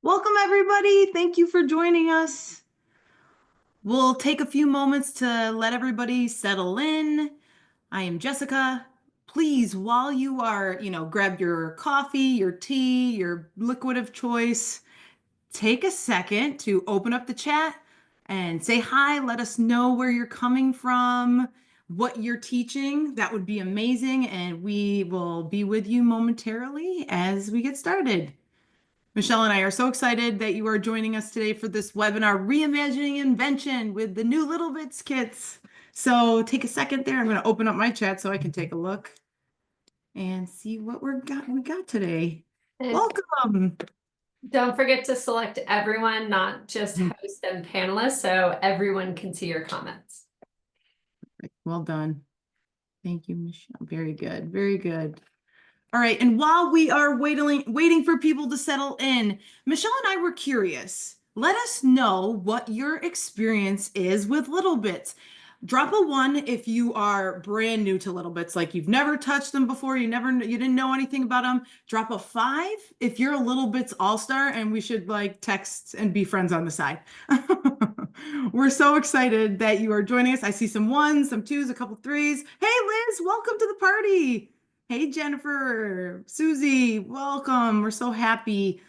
Welcome, everybody. Thank you for joining us. We'll take a few moments to let everybody settle in. I am Jessica. Please, while you are, grab your coffee, your tea, your liquid of choice, take a second to open up the chat and say hi. Let us know where you're coming from, what you're teaching. That would be amazing. And we will be with you momentarily as we get started. Michelle and I are so excited that you are joining us today for this webinar, Reimagining Invention with the new littleBits kits. So take a second there. I'm going to open up my chat so I can take a look and see what we got today. And Welcome. don't forget to select everyone, not just host and panelists, so everyone can see your comments. Well done. Thank you, Michelle. Very good. Very good. All right. And while we are waiting for people to settle in, Michelle and I were curious. Let us know what your experience is with littleBits. Drop a 1 if you are brand new to littleBits, like you've never touched them before, you didn't know anything about them. Drop a 5 if you're a littleBits all-star and we should like text and be friends on the side. We're so excited that you are joining us. I see some 1s, some 2s, a couple 3s. Hey, Liz, welcome to the party. Hey, Jennifer, Susie, welcome. We're so happy.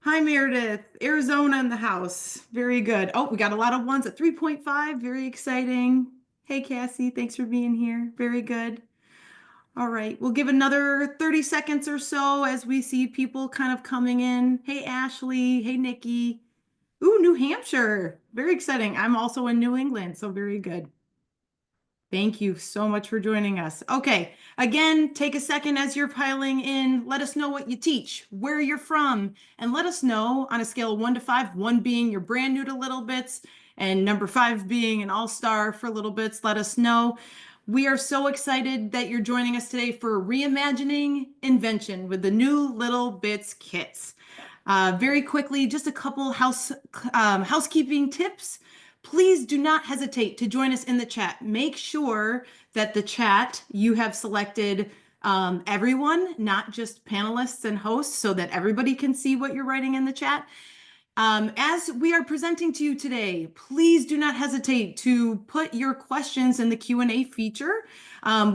Hi, Meredith, Arizona in the house. Very good. Oh, we got a lot of 1s at 3.5. Very exciting. Hey, Cassie, thanks for being here. Very good. All right, we'll give another 30 seconds or so as we see people kind of coming in. Hey, Ashley. Hey, Nikki. Ooh, New Hampshire. Very exciting. I'm also in New England, so very good. Thank you so much for joining us. Okay, again, take a second as you're piling in. Let us know what you teach, where you're from, and let us know on a scale of 1 to 5, 1 being you're brand new to littleBits, and number 5 being an all-star for littleBits. Let us know. We are so excited that you're joining us today for Reimagining Invention with the new littleBits kits. Very quickly, just a couple housekeeping tips. Please do not hesitate to join us in the chat. Make sure that the chat you have selected everyone, not just panelists and hosts, so that everybody can see what you're writing in the chat. As we are presenting to you today, please do not hesitate to put your questions in the Q&A feature.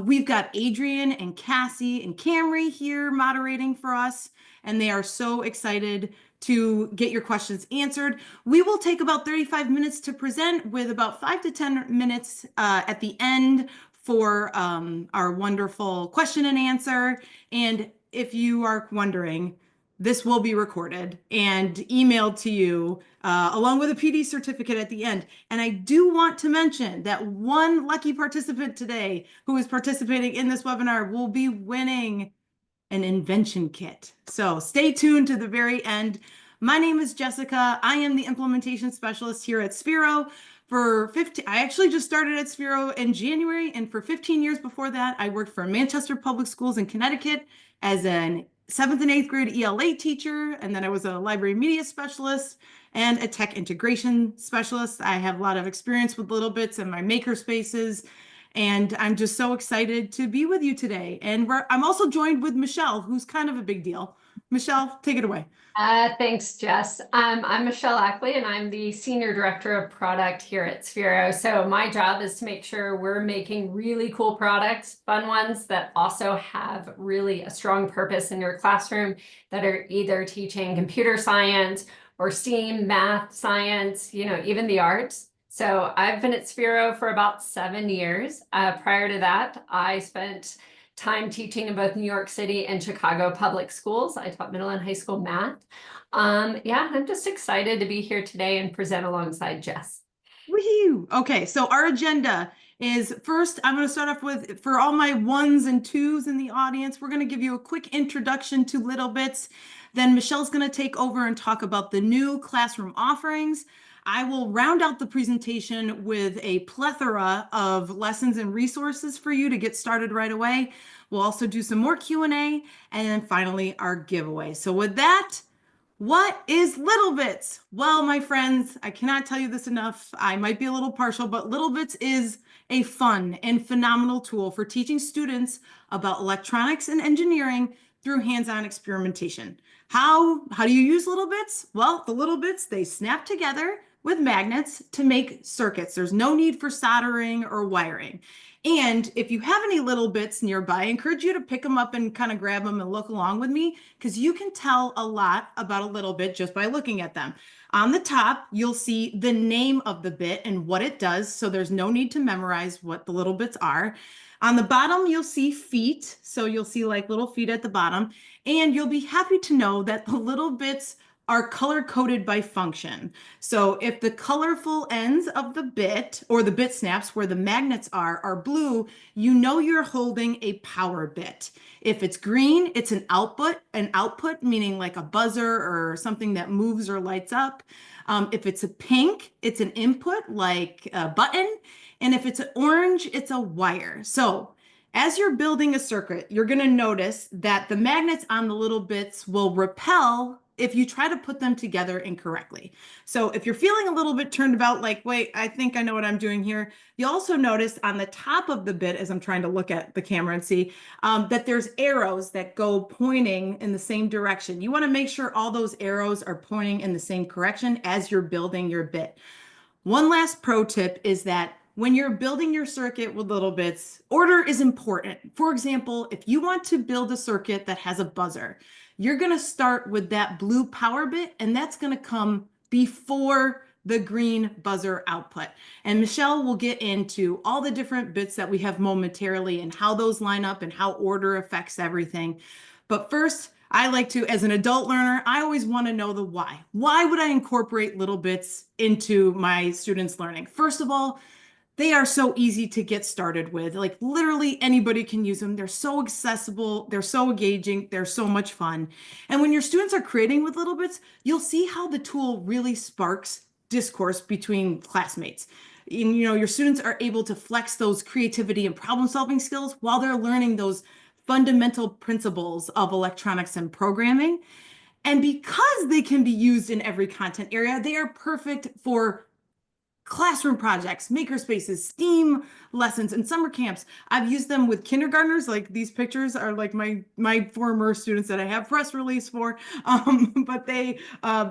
We've got Adrian and Cassie and Camry here moderating for us, and they are so excited to get your questions answered. We will take about 35 minutes to present with about 5 to 10 minutes at the end for our wonderful question and answer. And if you are wondering, this will be recorded and emailed to you along with a PD certificate at the end. And I do want to mention that one lucky participant today who is participating in this webinar will be winning an Invention Kit. So stay tuned to the very end. My name is Jessica. I am the implementation specialist here at Sphero. I actually just started at Sphero in January, and for 15 years before that, I worked for Manchester Public Schools in Connecticut as an 7th and 8th grade ELA teacher, and then I was a library media specialist and a tech integration specialist. I have a lot of experience with littleBits and my makerspaces, and I'm just so excited to be with you today. And I'm also joined with Michelle, who's kind of a big deal. Michelle, take it away. Thanks, Jess. I'm Michelle Ackley, and I'm the Senior Director of Product here at Sphero. So my job is to make sure we're making really cool products, fun ones that also have really a strong purpose in your classroom, that are either teaching computer science or STEAM, math, science, even the arts. So I've been at Sphero for about 7 years. Prior to that, I spent time teaching in both New York City and Chicago public schools. I taught middle and high school math. Yeah, I'm just excited to be here today and present alongside Jess. Woohoo! Okay, so our agenda is first, I'm going to start off with, for all my 1s and 2s in the audience, we're going to give you a quick introduction to littleBits. Then Michelle's going to take over and talk about the new classroom offerings. I will round out the presentation with a plethora of lessons and resources for you to get started right away. We'll also do some more Q&A, and then finally our giveaway. So with that, what is littleBits? Well, my friends, I cannot tell you this enough. I might be a little partial, but littleBits is a fun and phenomenal tool for teaching students about electronics and engineering through hands-on experimentation. How do you use littleBits? Well, the littleBits, they snap together with magnets to make circuits. There's no need for soldering or wiring. And if you have any littleBits nearby, I encourage you to pick them up and kind of grab them and look along with me, because you can tell a lot about a littleBit just by looking at them. On the top, you'll see the name of the bit and what it does, so there's no need to memorize what the littleBits are. On the bottom, you'll see feet, so you'll see like little feet at the bottom, and you'll be happy to know that the littleBits are color-coded by function. So if the colorful ends of the bit, or the bit snaps where the magnets are blue, you know you're holding a power bit. If it's green, it's an output meaning like a buzzer or something that moves or lights up. If it's a pink, it's an input like a button. And if it's an orange, it's a wire. So as you're building a circuit, you're going to notice that the magnets on the littleBits will repel if you try to put them together incorrectly. So if you're feeling a little bit turned about, like, wait, I think I know what I'm doing here, you also notice on the top of the bit, as I'm trying to look at the camera and see, that there's arrows that go pointing in the same direction. You want to make sure all those arrows are pointing in the same direction as you're building your bit. One last pro tip is that when you're building your circuit with littleBits, order is important. For example, if you want to build a circuit that has a buzzer, you're going to start with that blue power bit, and that's going to come before the green buzzer output. And Michelle will get into all the different bits that we have momentarily and how those line up and how order affects everything. But first, I like to, as an adult learner, I always want to know the why. Why would I incorporate littleBits into my students' learning? First of all, they are so easy to get started with. Like literally anybody can use them. They're so accessible. They're so engaging. They're so much fun. And when your students are creating with littleBits, you'll see how the tool really sparks discourse between classmates. And, your students are able to flex those creativity and problem solving skills while they're learning those fundamental principles of electronics and programming. And because they can be used in every content area, they are perfect for classroom projects, makerspaces, STEAM lessons, and summer camps. I've used them with kindergartners. Like these pictures are like my former students that I have press release for, but they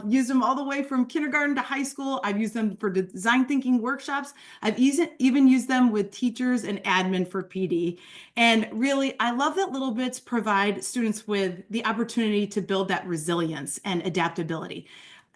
use them all the way from kindergarten to high school. I've used them for design thinking workshops. I've even used them with teachers and admin for PD. And really, I love that littleBits provide students with the opportunity to build that resilience and adaptability.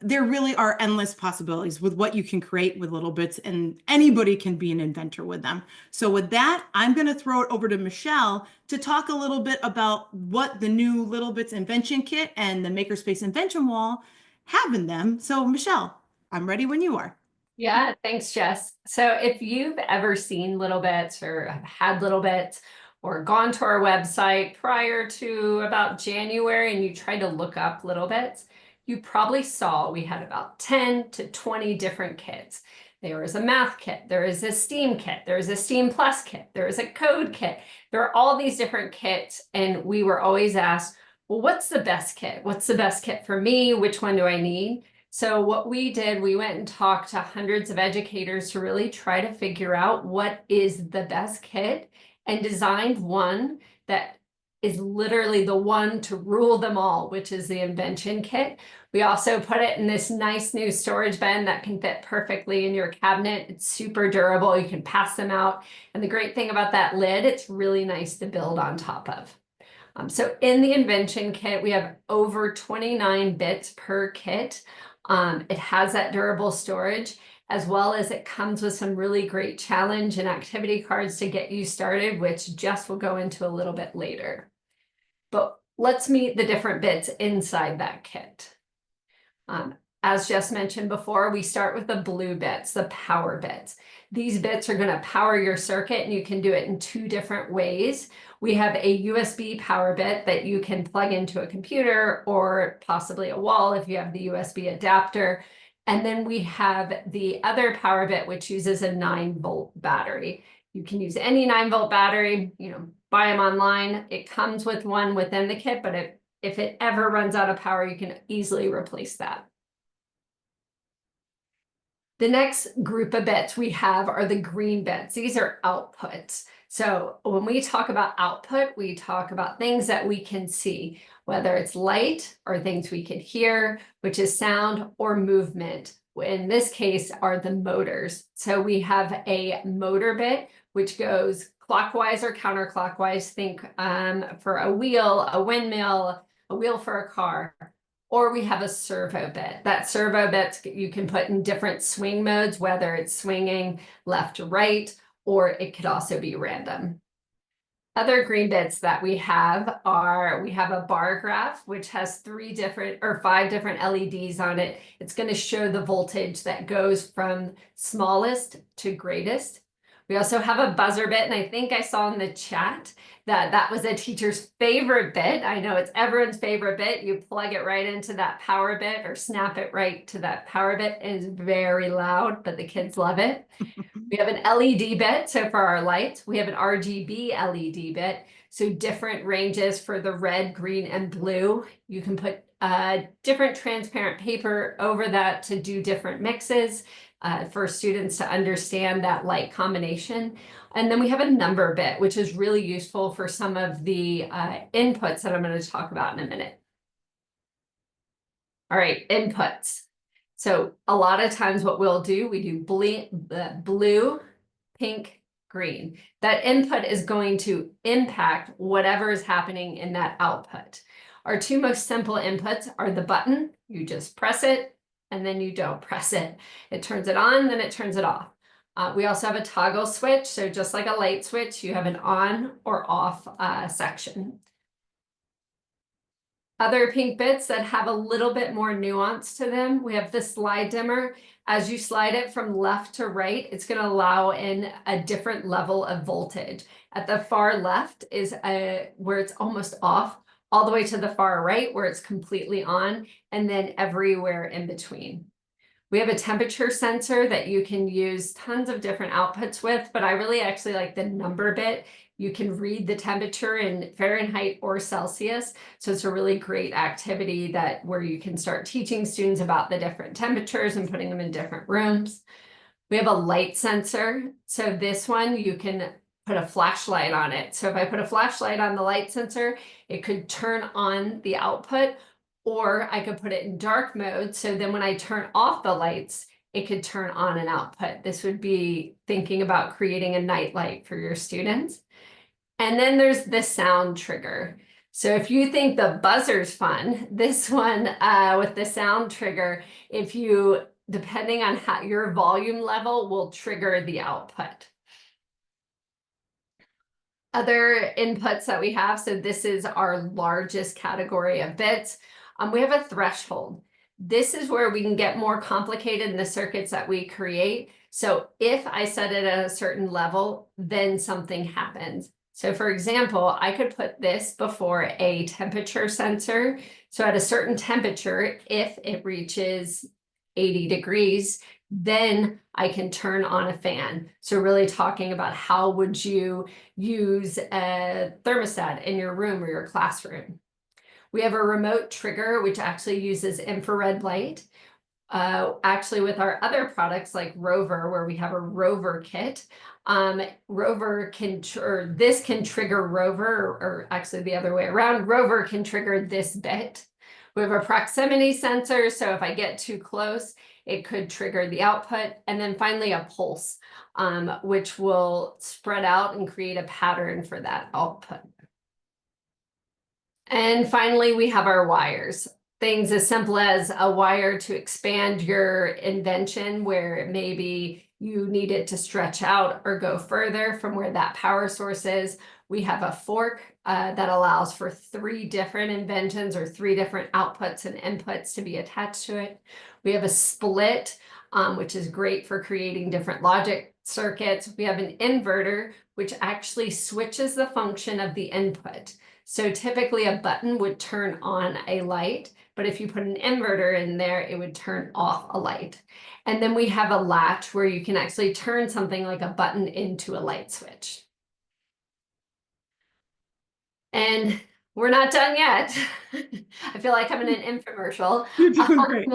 There really are endless possibilities with what you can create with littleBits, and anybody can be an inventor with them. So with that, I'm going to throw it over to Michelle to talk a little bit about what the new littleBits Invention Kit and the Makerspace Invention Wall have in them. So Michelle, I'm ready when you are. Yeah, thanks, Jess. So if you've ever seen littleBits or have had littleBits or gone to our website prior to about January and you tried to look up littleBits, you probably saw we had about 10 to 20 different kits. There is a math kit, there is a STEAM kit, there is a STEAM Plus kit, there is a code kit. There are all these different kits, and we were always asked, well, what's the best kit? What's the best kit for me? Which one do I need? So what we did, we went and talked to hundreds of educators to really try to figure out what is the best kit, and designed one that is literally the one to rule them all, which is the Invention Kit. We also put it in this nice new storage bin that can fit perfectly in your cabinet. It's super durable. You can pass them out. And the great thing about that lid, it's really nice to build on top of. So in the Invention Kit, we have over 29 bits per kit. It has that durable storage, as well as it comes with some really great challenge and activity cards to get you started, which Jess will go into a little bit later. But let's meet the different bits inside that kit. As Jess mentioned before, we start with the blue bits, the power bits. These bits are going to power your circuit, and you can do it in two different ways. We have a USB power bit that you can plug into a computer or possibly a wall if you have the USB adapter. And then we have the other power bit, which uses a 9-volt battery. You can use any 9-volt battery, buy them online. It comes with one within the kit, but if it ever runs out of power, you can easily replace that. The next group of bits we have are the green bits. These are outputs. So when we talk about output, we talk about things that we can see, whether it's light or things we can hear, which is sound, or movement. In this case are the motors. So we have a motor bit, which goes clockwise or counterclockwise. Think for a wheel, a windmill, a wheel for a car. Or we have a servo bit. That servo bit you can put in different swing modes, whether it's swinging left to right, or it could also be random. Other green bits that we have are, we have a bar graph, which has 5 different LEDs on it. It's going to show the voltage that goes from smallest to greatest. We also have a buzzer bit, and I think I saw in the chat that that was a teacher's favorite bit. I know it's everyone's favorite bit. You plug it right into that power bit or snap it right to that power bit. It is very loud, but the kids love it. We have an LED bit, so for our lights. We have an RGB LED bit, so different ranges for the red, green, and blue. You can put different transparent paper over that to do different mixes for students to understand that light combination. And then we have a number bit, which is really useful for some of the inputs that I'm going to talk about in a minute. All right, inputs. So a lot of times what we'll do, we do blue, pink, green. That input is going to impact whatever is happening in that output. Our 2 most simple inputs are the button. You just press it and then you don't press it. It turns it on, then it turns it off. We also have a toggle switch. So just like a light switch, you have an on or off section. Other pink bits that have a little bit more nuance to them, we have the slide dimmer. As you slide it from left to right, it's going to allow in a different level of voltage. At the far left is where it's almost off, all the way to the far right where it's completely on, and then everywhere in between. We have a temperature sensor that you can use tons of different outputs with, but I really actually like the number bit. You can read the temperature in Fahrenheit or Celsius. So it's a really great activity where you can start teaching students about the different temperatures and putting them in different rooms. We have a light sensor. So this one, you can put a flashlight on it. So if I put a flashlight on the light sensor, it could turn on the output, or I could put it in dark mode. So then when I turn off the lights, it could turn on an output. This would be thinking about creating a night light for your students. And then there's the sound trigger. So if you think the buzzer's fun, this one with the sound trigger, depending on your volume level, will trigger the output. Other inputs that we have, so this is our largest category of bits. We have a threshold. This is where we can get more complicated in the circuits that we create. So if I set it at a certain level, then something happens. So for example, I could put this before a temperature sensor. So at a certain temperature, if it reaches 80 degrees, then I can turn on a fan. So really talking about how would you use a thermostat in your room or your classroom. We have a remote trigger, which actually uses infrared light. Actually, with our other products like Rover, where we have a Rover kit, this can trigger Rover, or actually the other way around, Rover can trigger this bit. We have a proximity sensor, so if I get too close, it could trigger the output. And then finally a pulse, which will spread out and create a pattern for that output. And finally, we have our wires. Things as simple as a wire to expand your invention, where maybe you need it to stretch out or go further from where that power source is. We have a fork that allows for 3 different inventions or 3 different outputs and inputs to be attached to it. We have a split, which is great for creating different logic circuits. We have an inverter, which actually switches the function of the input. So typically a button would turn on a light, but if you put an inverter in there, it would turn off a light. And then we have a latch where you can actually turn something like a button into a light switch. And We're not done yet. I feel like I'm in an infomercial. You're doing great.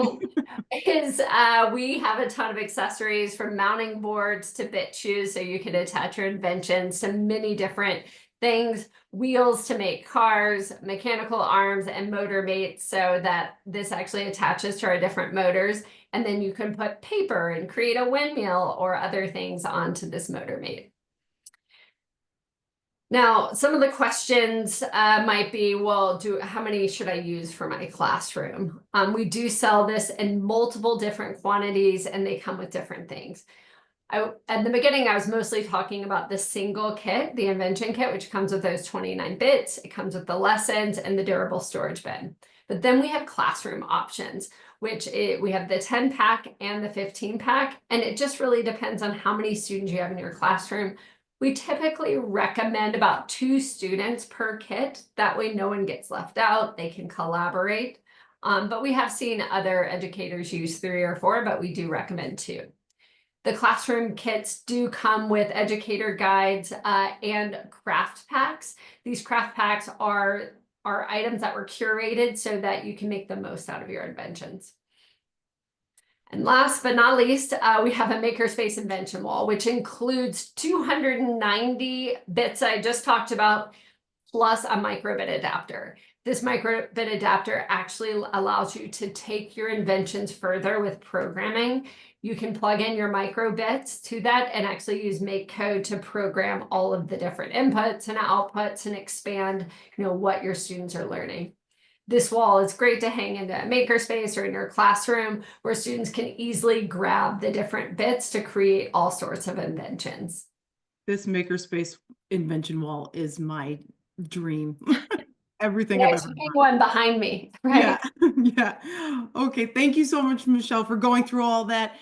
We have a ton of accessories from mounting boards to bit shoes, so you can attach your inventions to many different things, wheels to make cars, mechanical arms, and motor mates, so that this actually attaches to our different motors. And then you can put paper and create a windmill or other things onto this motor mate. Now, some of the questions might be, well, how many should I use for my classroom? We do sell this in multiple different quantities, and they come with different things. At the beginning, I was mostly talking about the single kit, the Invention Kit, which comes with those 29 bits. It comes with the lessons and the durable storage bin. But then we have classroom options, we have the 10 pack and the 15 pack, and it just really depends on how many students you have in your classroom. We typically recommend about 2 students per kit. That way no one gets left out, they can collaborate. But we have seen other educators use 3 or 4, but we do recommend 2. The classroom kits do come with educator guides and craft packs. These craft packs are items that were curated so that you can make the most out of your inventions. And last but not least, we have a Makerspace Invention Wall, which includes 290 bits I just talked about, plus a microbit adapter. This microbit adapter actually allows you to take your inventions further with programming. You can plug in your microbits to that and actually use MakeCode to program all of the different inputs and outputs and expand, what your students are learning. This wall is great to hang into a makerspace or in your classroom, where students can easily grab the different bits to create all sorts of inventions. This Makerspace Invention Wall is my dream. Everything Yeah, I've it's ever a big wanted. one behind me, right? Yeah, yeah. Okay, thank you so much, Michelle, for going through all that.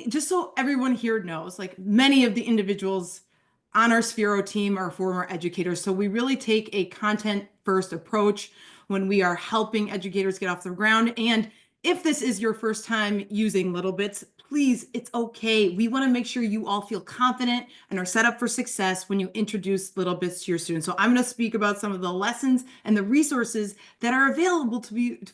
Just so everyone here knows, like many of the individuals on our Sphero team are former educators. So we really take a content first approach when we are helping educators get off the ground. And if this is your first time using littleBits, please, it's okay. We want to make sure you all feel confident and are set up for success when you introduce littleBits to your students. So I'm going to speak about some of the lessons and the resources that are available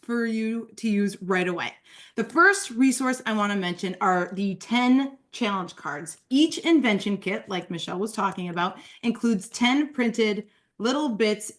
for you to use right away. The first resource I want to mention are the 10 challenge cards. Each invention kit, like Michelle was talking about, includes 10 printed littleBits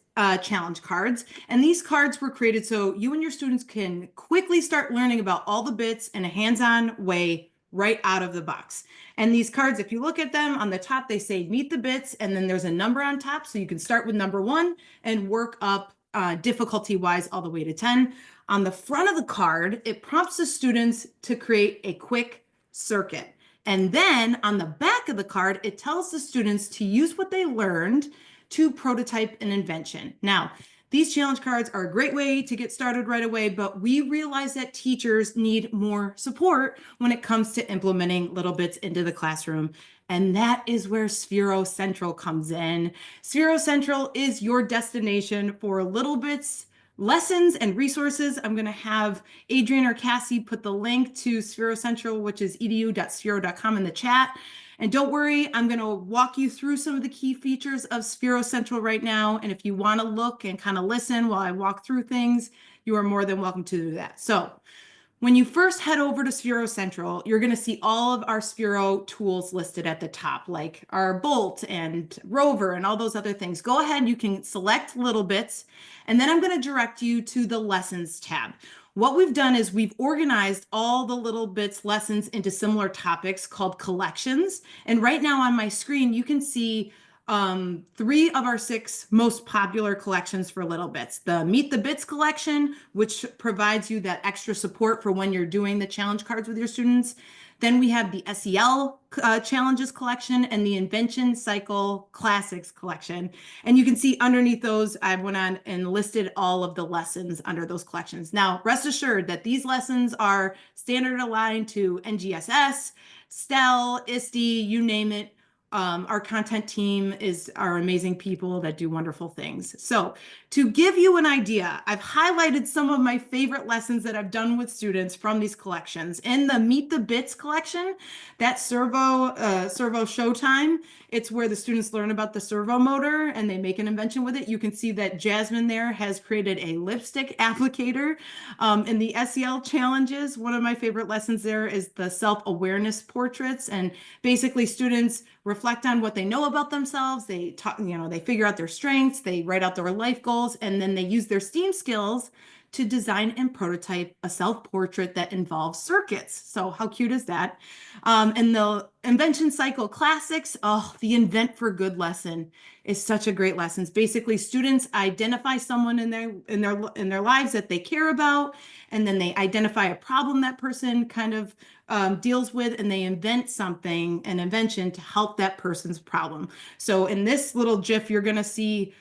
challenge cards. And these cards were created so you and your students can quickly start learning about all the bits in a hands-on way right out of the box. And these cards, if you look at them on the top, they say meet the bits, and then there's a number on top. So you can start with number 1 and work up difficulty-wise all the way to 10. On the front of the card, it prompts the students to create a quick circuit. And then on the back of the card, it tells the students to use what they learned to prototype an invention. Now, these challenge cards are a great way to get started right away, but we realize that teachers need more support when it comes to implementing littleBits into the classroom. And that is where Sphero Central comes in. Sphero Central is your destination for littleBits lessons and resources. I'm going to have Adrian or Cassie put the link to Sphero Central, which is edu.sphero.com, in the chat. And don't worry, I'm going to walk you through some of the key features of Sphero Central right now. And if you want to look and kind of listen while I walk through things, you are more than welcome to do that. So when you first head over to Sphero Central, you're going to see all of our Sphero tools listed at the top, like our Bolt and Rover and all those other things. Go ahead, you can select littleBits, and then I'm going to direct you to the Lessons tab. What we've done is we've organized all the littleBits lessons into similar topics called collections. And right now on my screen, you can see 3 of our 6 most popular collections for littleBits. The Meet the Bits collection, which provides you that extra support for when you're doing the challenge cards with your students. Then we have the SEL challenges collection and the Invention Cycle Classics collection. And you can see underneath those, I went on and listed all of the lessons under those collections. Now, rest assured that these lessons are standard aligned to NGSS, STEL, ISTE, you name it. Our content team are amazing people that do wonderful things. So To give you an idea, I've highlighted some of my favorite lessons that I've done with students from these collections. In the Meet the Bits collection, that servo showtime, it's where the students learn about the servo motor and they make an invention with it. You can see that Jasmine there has created a lipstick applicator. In the SEL challenges, one of my favorite lessons there is the self-awareness portraits, and basically students reflect on what they know about themselves. They talk, they figure out their strengths, they write out their life goals, and then they use their STEAM skills to design and prototype a self-portrait that involves circuits. So how cute is that? And the Invention Cycle Classics, oh, the Invent for Good lesson is such a great lesson. Basically, students identify someone in their lives that they care about, and then they identify a problem that person kind of deals with, and they invent something, an invention to help that person's problem. So in this little GIF, you're going to see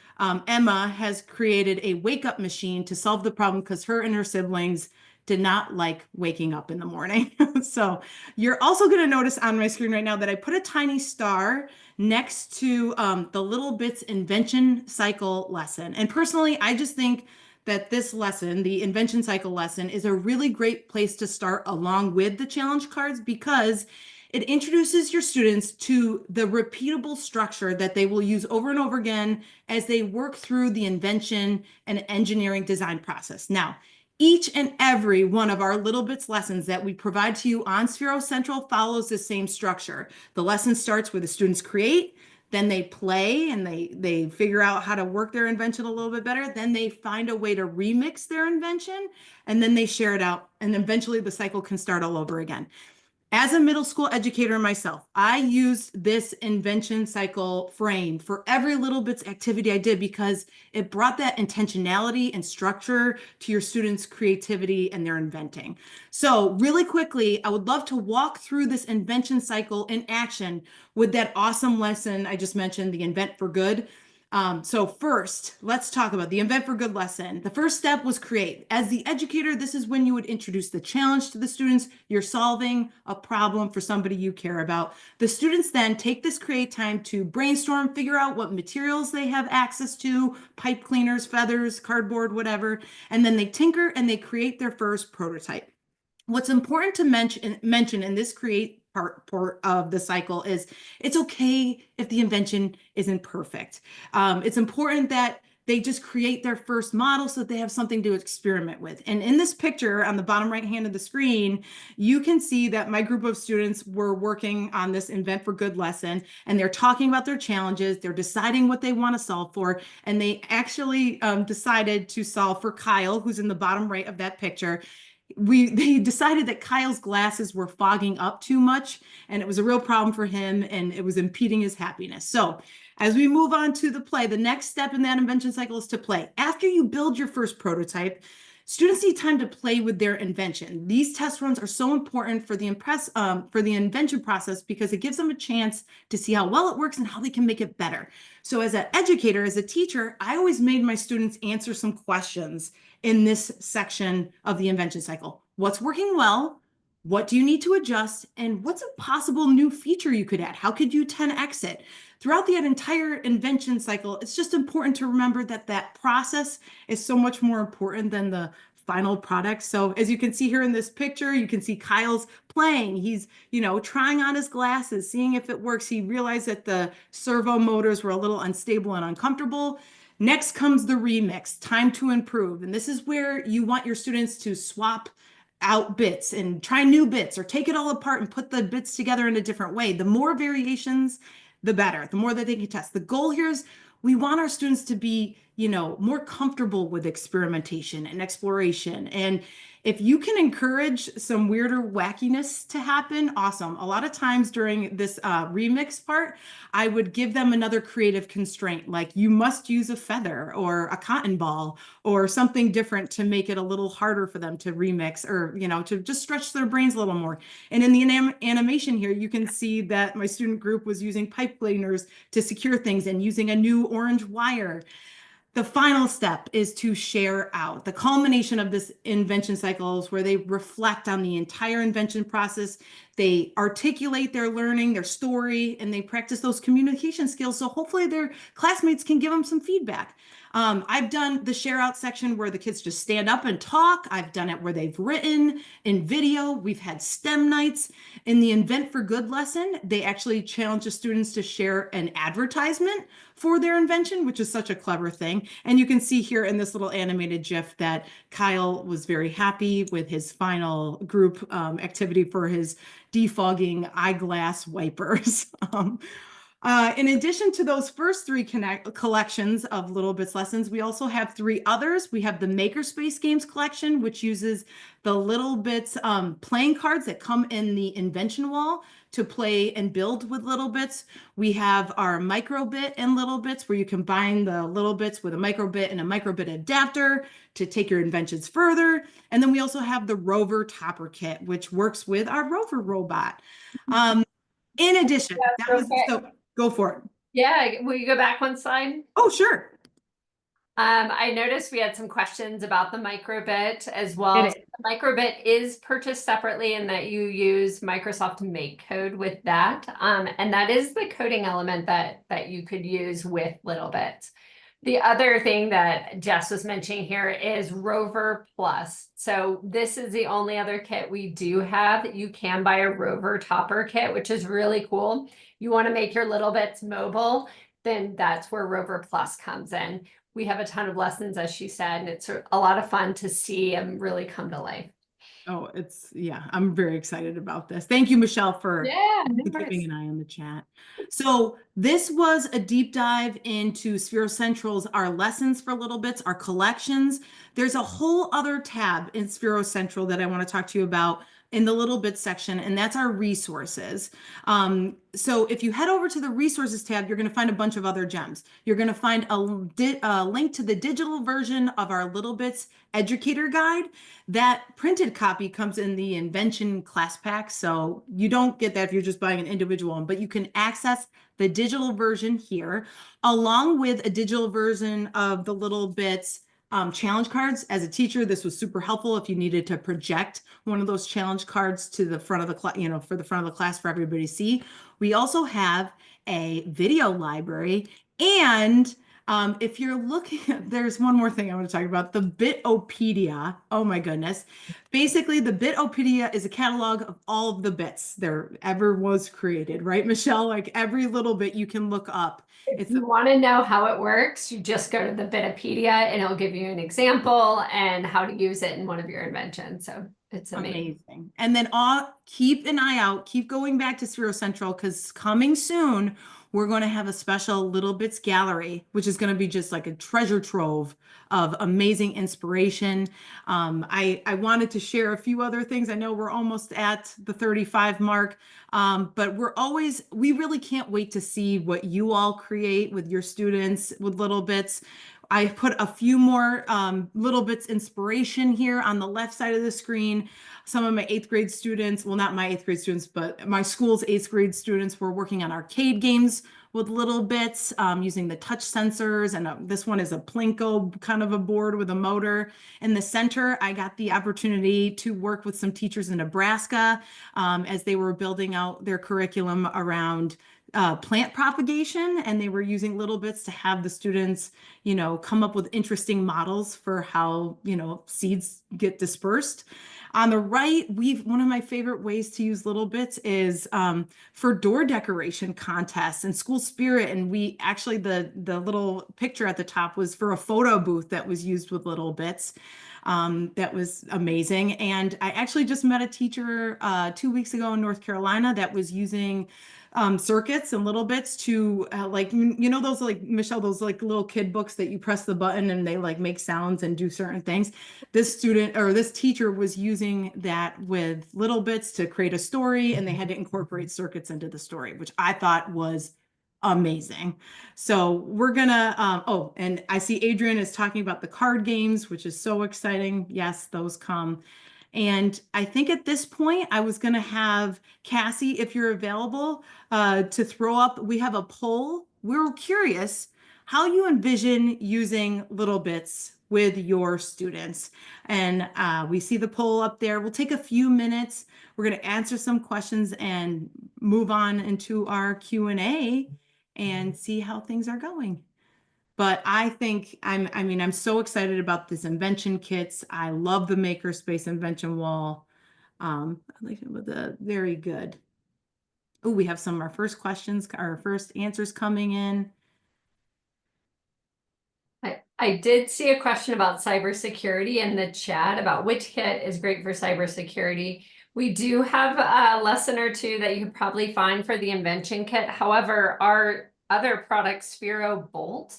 Emma has created a wake-up machine to solve the problem because her and her siblings did not like waking up in the morning. So you're also going to notice on my screen right now that I put a tiny star next to the littleBits Invention Cycle lesson. And personally, I just think that this lesson, the Invention Cycle lesson, is a really great place to start along with the challenge cards because it introduces your students to the repeatable structure that they will use over and over again as they work through the invention and engineering design process. Now, each and every one of our littleBits lessons that we provide to you on Sphero Central follows the same structure. The lesson starts where the students create, then they play and they figure out how to work their invention a little bit better. Then they find a way to remix their invention, and then they share it out. And eventually the cycle can start all over again. As a middle school educator myself, I used this invention cycle frame for every littleBits activity I did because it brought that intentionality and structure to your students' creativity and their inventing. So really quickly, I would love to walk through this invention cycle in action with that awesome lesson I just mentioned, the Invent for Good. So first, let's talk about the Invent for Good lesson. The first step was create. As the educator, this is when you would introduce the challenge to the students. You're solving a problem for somebody you care about. The students then take this create time to brainstorm, figure out what materials they have access to, pipe cleaners, feathers, cardboard, whatever, and then they tinker and they create their first prototype. What's important to mention in this create part of the cycle is it's okay if the invention isn't perfect. It's important that they just create their first model so that they have something to experiment with. And in this picture on the bottom right hand of the screen, you can see that my group of students were working on this Invent for Good lesson, and they're talking about their challenges, they're deciding what they want to solve for, and they actually decided to solve for Kyle, who's in the bottom right of that picture. They decided that Kyle's glasses were fogging up too much, and it was a real problem for him, and it was impeding his happiness. So as we move on to the play, the next step in that invention cycle is to play. After you build your first prototype, students need time to play with their invention. These test runs are so important for the invention process because it gives them a chance to see how well it works and how they can make it better. So as an educator, as a teacher, I always made my students answer some questions in this section of the invention cycle. What's working well? What do you need to adjust? And what's a possible new feature you could add? How could you 10x it? Throughout the entire invention cycle, it's just important to remember that that process is so much more important than the final product. So as you can see here in this picture, you can see Kyle's playing. He's, trying on his glasses, seeing if it works. He realized that the servo motors were a little unstable and uncomfortable. Next comes the remix, time to improve. And this is where you want your students to swap out bits and try new bits or take it all apart and put the bits together in a different way. The more variations, the better, the more that they can test. The goal here is we want our students to be, more comfortable with experimentation and exploration. And if you can encourage some weirder wackiness to happen, awesome. A lot of times during this remix part, I would give them another creative constraint, like you must use a feather or a cotton ball or something different to make it a little harder for them to remix or, to just stretch their brains a little more. And in the animation here, you can see that my student group was using pipe cleaners to secure things and using a new orange wire. The final step is to share out. The culmination of this invention cycle is where they reflect on the entire invention process. They articulate their learning, their story, and they practice those communication skills. So hopefully their classmates can give them some feedback. I've done the share out section where the kids just stand up and talk. I've done it where they've written in video. We've had STEM nights. In the Invent for Good lesson, they actually challenge the students to share an advertisement for their invention, which is such a clever thing. And you can see here in this little animated GIF that Kyle was very happy with his final group activity for his defogging eyeglass wipers. In addition to those first three collections of littleBits lessons, we also have three others. We have the Makerspace Games collection, which uses the littleBits playing cards that come in the Invention Wall to play and build with littleBits. We have our microbit and littleBits, where you combine the littleBits with a microbit and a microbit adapter to take your inventions further. And then we also have the Rover Topper Kit, which works with our Rover robot. In addition, that was so. Go for it. Yeah, will you go back one slide? Oh, sure. I noticed we had some questions about the microbit as well. So the microbit is purchased separately in that you use Microsoft MakeCode with that. And that is the coding element that you could use with littleBits. The other thing that Jess was mentioning here is Rover Plus. So this is the only other kit we do have. You can buy a Rover Topper kit, which is really cool. You want to make your littleBits mobile, then that's where Rover Plus comes in. We have a ton of lessons, as she said, and it's a lot of fun to see them really come to life. Oh, yeah, I'm very excited about this. Thank you, Michelle, for keeping an eye on the chat. So this was a deep dive into Sphero Central's our lessons for littleBits, our collections. There's a whole other tab in Sphero Central that I want to talk to you about in the littleBits section, and that's our resources. So if you head over to the resources tab, you're going to find a bunch of other gems. You're going to find a link to the digital version of our littleBits educator guide. That printed copy comes in the Invention class pack, so you don't get that if you're just buying an individual one, but you can access the digital version here, along with a digital version of the littleBits challenge cards. As a teacher, this was super helpful if you needed to project one of those challenge cards to the front of the class, for the front of the class for everybody to see. We also have a video library, and if you're looking, there's one more thing I want to talk about, the Bitopedia. Oh my goodness. Basically, the Bitopedia is a catalog of all of the bits there ever was created, right, Michelle? Like every little bit you can look up. If you want to know how it works, you just go to the Bitopedia and it'll give you an example and how to use it in one of your inventions. So it's amazing. And then keep an eye out, keep going back to Sphero Central, because coming soon, we're going to have a special littleBits gallery, which is going to be just like a treasure trove of amazing inspiration. I wanted to share a few other things. I know we're almost at the 35 mark, but we really can't wait to see what you all create with your students with littleBits. I put a few more littleBits inspiration here on the left side of the screen. Some of my 8th grade students, well, not my 8th grade students, but my school's 8th grade students were working on arcade games with littleBits using the touch sensors. And this one is a Plinko kind of a board with a motor. In the center, I got the opportunity to work with some teachers in Nebraska as they were building out their curriculum around plant propagation, and they were using littleBits to have the students, come up with interesting models for how, seeds get dispersed. On the right, one of my favorite ways to use littleBits is for door decoration contests and school spirit. And we actually, the little picture at the top was for a photo booth that was used with littleBits. That was amazing. And I actually just met a teacher 2 weeks ago in North Carolina that was using circuits and littleBits to those, like, Michelle, those like little kid books that you press the button and they like make sounds and do certain things. This teacher was using that with littleBits to create a story, and they had to incorporate circuits into the story, which I thought was amazing. So we're gonna, and I see Adrian is talking about the card games, which is so exciting. Yes, those come. And I think at this point, I was going to have Cassie, if you're available, to throw up. We have a poll. We're curious how you envision using littleBits with your students. And we see the poll up there. We'll take a few minutes. We're going to answer some questions and move on into our Q&A and see how things are going. But I think I'm so excited about this invention kits. I love the Makerspace Invention Wall. I like it with the very good. Oh, we have some of our first questions, our first answers coming in. I did see a question about cybersecurity in the chat about which kit is great for cybersecurity. We do have a lesson or two that you could probably find for the Invention Kit. However, our other product, Sphero Bolt,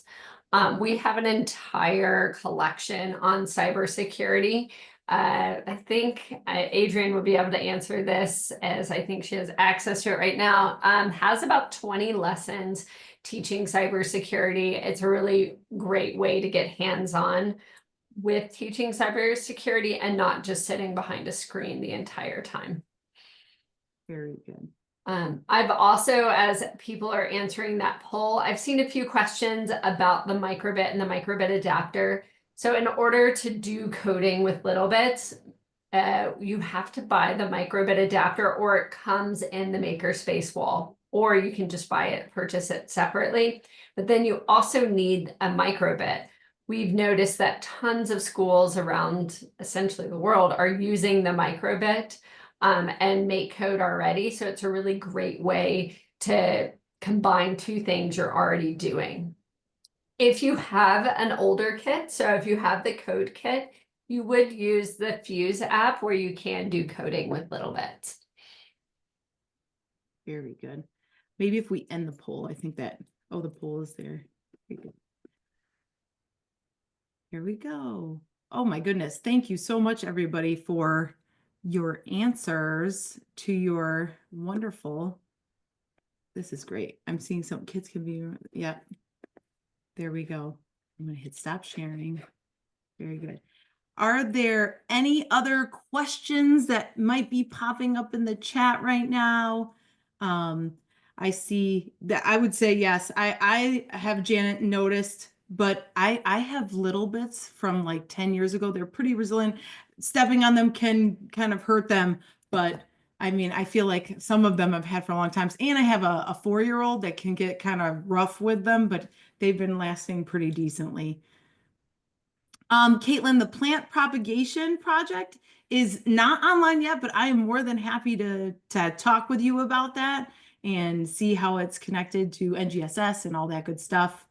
we have an entire collection on cybersecurity. I think Adrienne would be able to answer this, as I think she has access to it right now. Has about 20 lessons teaching cybersecurity. It's a really great way to get hands-on with teaching cybersecurity and not just sitting behind a screen the entire time. Very good. I've also, as people are answering that poll, I've seen a few questions about the microbit and the microbit adapter. So in order to do coding with littleBits, you have to buy the microbit adapter, or it comes in the Makerspace Wall, or you can just buy it, purchase it separately. But then you also need a microbit. We've noticed that tons of schools around essentially the world are using the microbit and make code already. So it's a really great way to combine two things you're already doing. If you have an older kit, so if you have the code kit, you would use the Fuse app where you can do coding with littleBits. Very good. Maybe if we end the poll, I think that, oh, the poll is there. Here we go. Oh my goodness. Thank you so much, everybody, for your answers to your wonderful. This is great. I'm seeing some kids can be, yeah. There we go. I'm going to hit stop sharing. Very good. Are there any other questions that might be popping up in the chat right now? I see that I would say yes. I have, Janet, noticed, but I have littleBits from like 10 years ago. They're pretty resilient. Stepping on them can kind of hurt them, but I mean, I feel like some of them I've had for a long time. And I have a 4-year-old that can get kind of rough with them, but they've been lasting pretty decently. Caitlin, the plant propagation project is not online yet, but I am more than happy to talk with you about that and see how it's connected to NGSS and all that good stuff.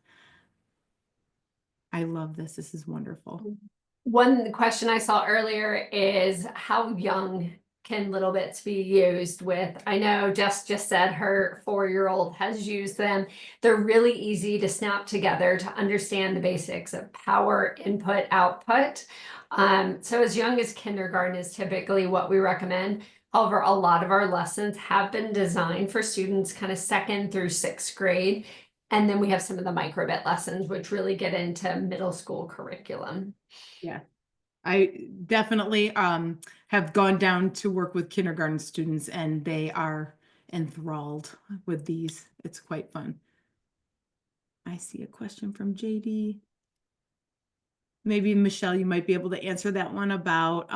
I love this. This is wonderful. One question I saw earlier is how young can littleBits be used with? I know Jess just said her 4-year-old has used them. They're really easy to snap together to understand the basics of power, input, output. So as young as kindergarten is typically what we recommend. However, a lot of our lessons have been designed for students kind of 2nd through 6th grade. And then we have some of the microbit lessons, which really get into middle school curriculum. Yeah, I definitely have gone down to work with kindergarten students, and they are enthralled with these. It's quite fun. I see a question from JD. Maybe Michelle, you might be able to answer that one about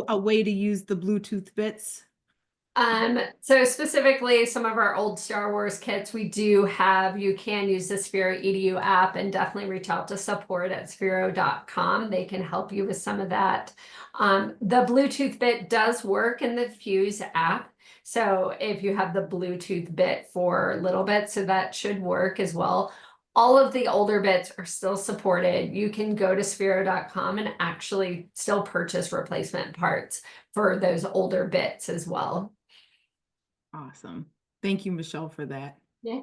a way to use the Bluetooth bits. So specifically some of our old Star Wars kits, we do have, you can use the Sphero EDU app, and definitely reach out to support at sphero.com. They can help you with some of that. The Bluetooth bit does work in the Fuse app. So if you have the Bluetooth bit for littleBits, so that should work as well. All of the older bits are still supported. You can go to sphero.com and actually still purchase replacement parts for those older bits as well. Awesome. Thank you, Michelle, for that. Yeah.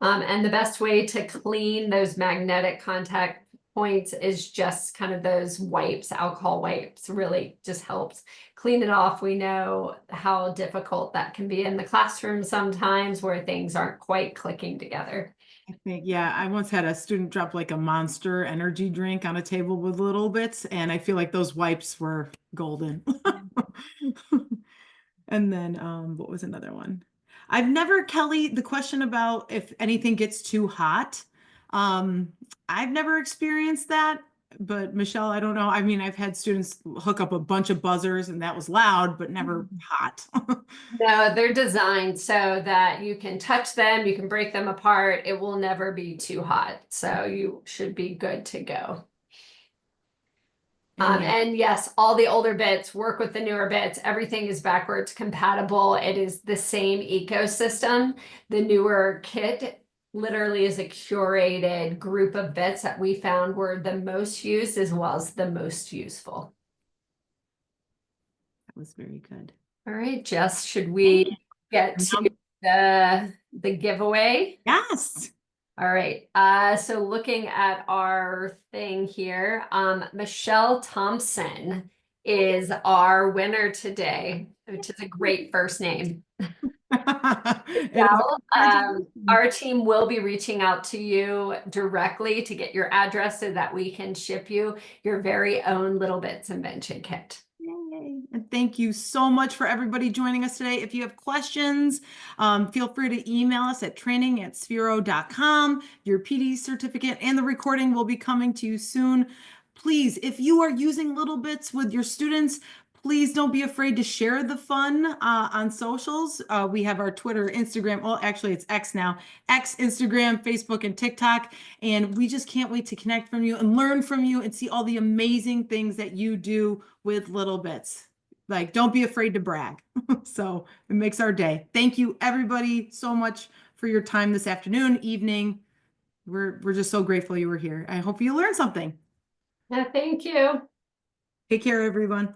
And the best way to clean those magnetic contact points is just kind of those wipes, alcohol wipes, really just helps clean it off. We know how difficult that can be in the classroom sometimes where things aren't quite clicking together. I think, yeah, I once had a student drop like a Monster energy drink on a table with littleBits, and I feel like those wipes were golden. And then what was another one? I've never, Kelly, the question about if anything gets too hot. I've never experienced that. but Michelle, I don't know. I mean, I've had students hook up a bunch of buzzers and that was loud, but never hot. No, they're designed so that you can touch them, you can break them apart. It will never be too hot. So you should be good to go. And yeah, And yes, all the older bits work with the newer bits. Everything is backwards compatible. It is the same ecosystem. The newer kit literally is a curated group of bits that we found were the most used as well as the most useful. that was very good. All right, Jess, should we get to the giveaway? Yes. All right, so looking at our thing here, Michelle Thompson is our winner today, which is a great first name. It is. Michelle, our team will be reaching out to you directly to get your address so that we can ship you your very own littleBits Invention Kit. Yay. And thank you so much for everybody joining us today. If you have questions, feel free to email us at training@sphero.com. Your PD certificate and the recording will be coming to you soon. Please, if you are using littleBits with your students, please don't be afraid to share the fun on socials. We have our Twitter, Instagram. Well, actually, it's X now. X, Instagram, Facebook, and TikTok. And we just can't wait to connect from you and learn from you and see all the amazing things that you do with littleBits. Like, don't be afraid to brag. So it makes our day. Thank you, everybody, so much for your time this afternoon, evening. We're just so grateful you were here. I hope you learned something. Yeah, thank you. Take care, everyone.